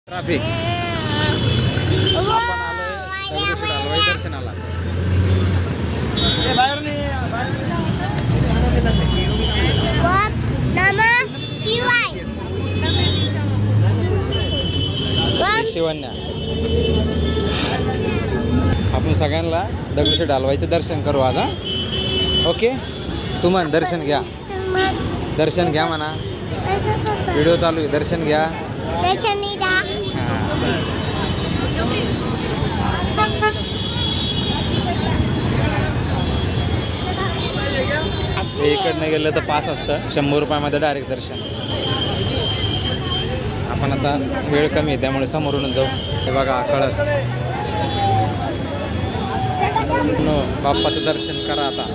Traffic आपण आलोय दगडूशेठ हलवाई दर्शनाला. शिवण्या आपण सगळ्यांना दगडूशेठ हलवाईचं दर्शन करू आज. ओके तू म्हण दर्शन घ्या, दर्शन घ्या म्हणा. व्हिडिओ चालू आहे, दर्शन घ्या. इकडनं गेलं तर पास असतं 100 रुपयामध्ये डायरेक्ट दर्शन. आपण आता वेळ कमी आहे त्यामुळे समोरूनच जाऊ. हे बघा कळस, बाप्पाचं दर्शन करा आता.